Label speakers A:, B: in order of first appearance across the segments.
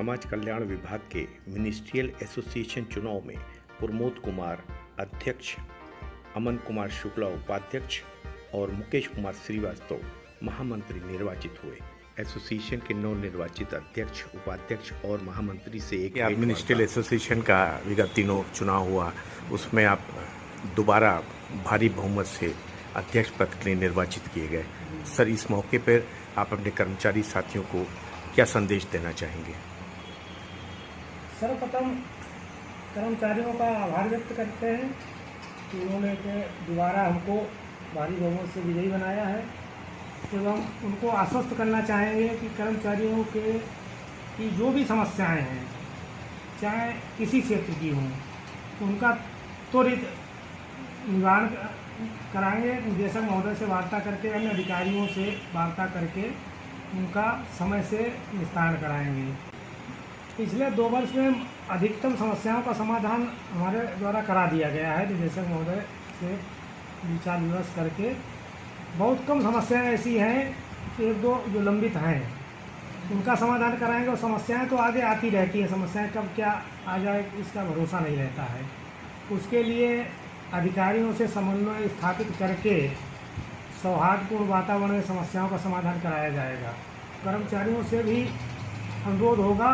A: समाज कल्याण विभाग के मिनिस्ट्रियल एसोसिएशन चुनाव में प्रमोद कुमार अध्यक्ष, अमन कुमार शुक्ला उपाध्यक्ष और मुकेश कुमार श्रीवास्तव महामंत्री निर्वाचित हुए। एसोसिएशन के नवनिर्वाचित अध्यक्ष, उपाध्यक्ष और महामंत्री से एक मिनिस्ट्रियल एसोसिएशन का विगत दिनों चुनाव हुआ, उसमें आप दोबारा भारी बहुमत से अध्यक्ष पद के लिए निर्वाचित किए गए। सर, इस मौके पर आप अपने कर्मचारी साथियों को क्या संदेश देना चाहेंगे?
B: सर्वप्रथम कर्मचारियों का आभार व्यक्त करते हैं कि उन्होंने दोबारा हमको भारी बहुमत से विजयी बनाया है एवं उनको आश्वस्त करना चाहेंगे कि कर्मचारियों के की जो भी समस्याएं हैं, चाहे किसी क्षेत्र की हों, उनका त्वरित निवारण कराएंगे। निदेशक महोदय से वार्ता करके, अन्य अधिकारियों से वार्ता करके उनका समय से निस्तारण कराएंगे। पिछले 2 वर्ष में अधिकतम समस्याओं का समाधान हमारे द्वारा करा दिया गया है। निदेशक महोदय से विचार विमर्श करके बहुत कम समस्याएं ऐसी हैं, 1-2 जो लंबित हैं उनका समाधान कराएंगे। और समस्याएं तो आगे आती रहती हैं, समस्याएं कब क्या आ जाए इसका भरोसा नहीं रहता है। उसके लिए अधिकारियों से समन्वय स्थापित करके सौहार्दपूर्ण वातावरण में समस्याओं का समाधान कराया जाएगा। कर्मचारियों से भी अनुरोध होगा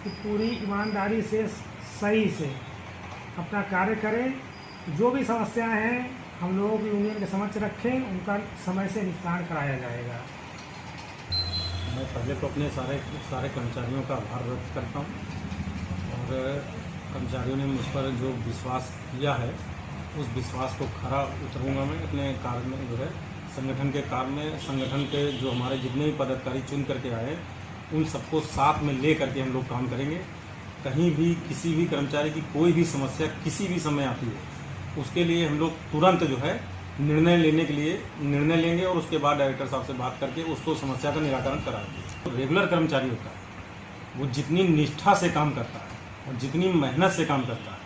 B: कि पूरी ईमानदारी से, सही से अपना कार्य करें। जो भी समस्याएं हैं हम लोगों की यूनियन के समक्ष रखें, उनका समय से निस्तारण कराया जाएगा।
C: मैं पहले तो अपने सारे कर्मचारियों का आभार व्यक्त करता हूँ और कर्मचारियों ने मुझ पर जो विश्वास किया है उस विश्वास को खरा उतरूँगा। मैं अपने कार्य में जो है संगठन के कार्य में, संगठन के जो हमारे जितने भी पदाधिकारी चुन करके आए उन सबको साथ में ले करके हम लोग काम करेंगे। कहीं भी किसी भी कर्मचारी की कोई भी समस्या किसी भी समय आती है, उसके लिए हम लोग तुरंत जो है निर्णय लेंगे और उसके बाद डायरेक्टर साहब से बात करके उसको समस्या का निराकरण कराएंगे। तो रेगुलर कर्मचारी होता है, वो जितनी निष्ठा से काम करता है और जितनी मेहनत से काम करता है,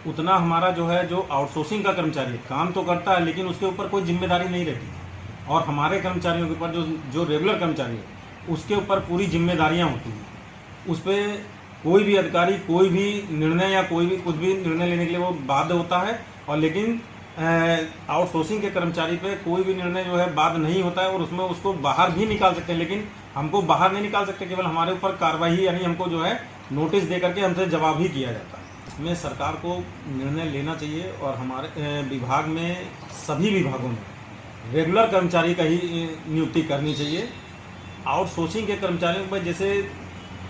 C: उतना हमारा जो है जो आउटसोर्सिंग का कर्मचारी काम तो करता है लेकिन उसके ऊपर कोई जिम्मेदारी नहीं रहती। और हमारे कर्मचारियों के ऊपर जो रेगुलर कर्मचारी है उसके ऊपर पूरी जिम्मेदारियां होती हैं। उस पर कोई भी अधिकारी कोई भी निर्णय या कोई भी कुछ भी निर्णय लेने के लिए वो बाध्य होता है। और लेकिन आउटसोर्सिंग के कर्मचारी पे कोई भी निर्णय जो है बाध्य नहीं होता है और उसमें उसको बाहर भी निकाल सकते हैं, लेकिन हमको बाहर नहीं निकाल सकते। केवल हमारे ऊपर कार्रवाई यानी हमको जो है नोटिस दे करके हमसे जवाब ही किया जाता है। इसमें सरकार को निर्णय लेना चाहिए और हमारे विभाग में, सभी विभागों में रेगुलर कर्मचारी का ही नियुक्ति करनी चाहिए। आउटसोर्सिंग के कर्मचारियों पर जैसे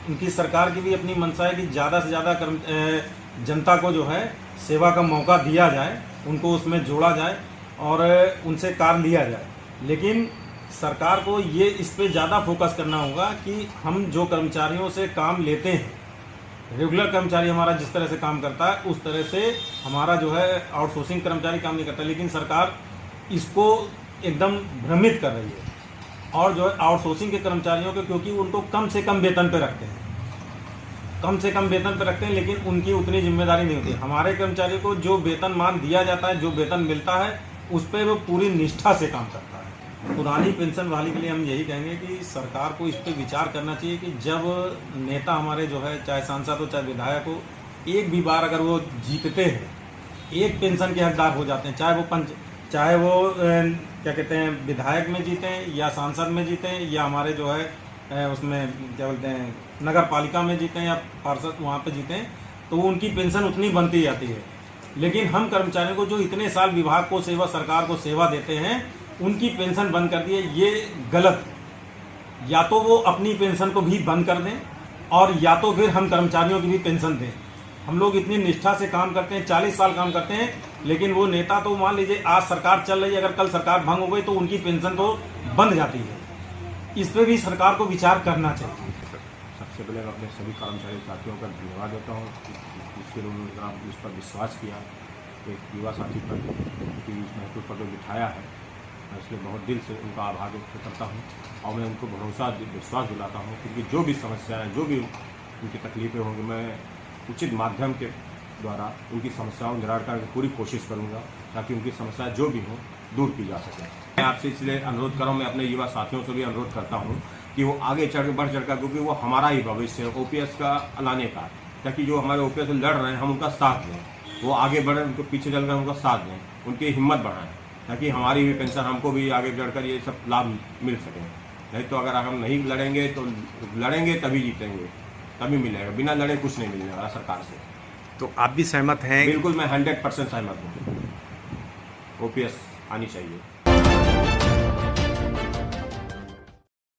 C: उनकी सरकार की भी अपनी मंशा है कि ज़्यादा से ज़्यादा जनता को जो है सेवा का मौका दिया जाए, उनको उसमें जोड़ा जाए और उनसे कार्य लिया जाए। लेकिन सरकार को ये इस पे ज़्यादा फोकस करना होगा कि हम जो कर्मचारियों से काम लेते हैं, रेगुलर कर्मचारी हमारा जिस तरह से काम करता है उस तरह से हमारा जो है आउटसोर्सिंग कर्मचारी काम नहीं करता। लेकिन सरकार इसको एकदम भ्रमित कर रही है और जो है आउटसोर्सिंग के कर्मचारियों के, क्योंकि उनको कम से कम वेतन पे रखते हैं, लेकिन उनकी उतनी जिम्मेदारी नहीं होती। हमारे कर्मचारियों को जो वेतन मान दिया जाता है, जो वेतन मिलता है, उस पर वो पूरी निष्ठा से काम करता है। पुरानी पेंशन वाली के लिए हम यही कहेंगे कि सरकार को इस पर विचार करना चाहिए कि जब नेता हमारे जो है, चाहे सांसद हो चाहे विधायक हो, एक भी बार अगर वो जीतते हैं, एक पेंशन के हकदार हो जाते हैं, चाहे वो क्या कहते हैं विधायक में जीतें या सांसद में जीतें या हमारे जो है उसमें क्या बोलते हैं नगर पालिका में जीतें या पार्षद वहाँ पे जीतें, तो उनकी पेंशन उतनी बनती जाती है। लेकिन हम कर्मचारियों को जो इतने साल विभाग को सेवा, सरकार को सेवा देते हैं, उनकी पेंशन बंद कर दिए, ये गलत है। या तो वो अपनी पेंशन को भी बंद कर दें और या तो फिर हम कर्मचारियों की भी पेंशन दें। हम लोग इतनी निष्ठा से काम करते हैं, 40 साल काम करते हैं, लेकिन वो नेता तो मान लीजिए आज सरकार चल रही है, अगर कल सरकार भंग हो गई तो उनकी पेंशन तो बंद जाती है। इस पर भी सरकार को विचार करना चाहिए।
D: सबसे पहले मैं अपने सभी कर्मचारी साथियों का धन्यवाद देता हूँ जिसके लिए उन्होंने इस पर विश्वास किया, एक युवा साथी पर कि इस महत्व पर जो बिठाया है, मैं इसलिए बहुत दिल से उनका आभार व्यक्त करता हूँ और मैं उनको विश्वास दिलाता हूँ क्योंकि जो भी समस्याएं, जो भी उनकी तकलीफ़ें होंगी, मैं उचित माध्यम के द्वारा उनकी समस्याओं निराकरण करने की पूरी कोशिश करूँगा ताकि उनकी समस्याएं जो भी हों दूर की जा सके। मैं आपसे इसलिए अनुरोध कर रहा हूँ, मैं अपने युवा साथियों से भी अनुरोध करता हूँ कि कि वो आगे बढ़ चढ़ कर, क्योंकि वो हमारा ही भविष्य है ओपीएस का लाने का, ताकि जो हमारे ओपीएस से लड़ रहे हैं हम उनका साथ दें, वो आगे बढ़ें, उनको पीछे चल कर उनका साथ दें, उनकी हिम्मत बढ़ाएं, ताकि हमारी भी पेंशन हमको भी आगे बढ़कर ये सब लाभ मिल सके। नहीं तो अगर हम नहीं लड़ेंगे तो लड़ेंगे तभी जीतेंगे, तभी मिलेगा, बिना लड़े कुछ नहीं मिलने वाला सरकार से।
A: तो आप भी सहमत हैं?
D: बिल्कुल, मैं 100% सहमत हूँ, ओपीएस आनी चाहिए।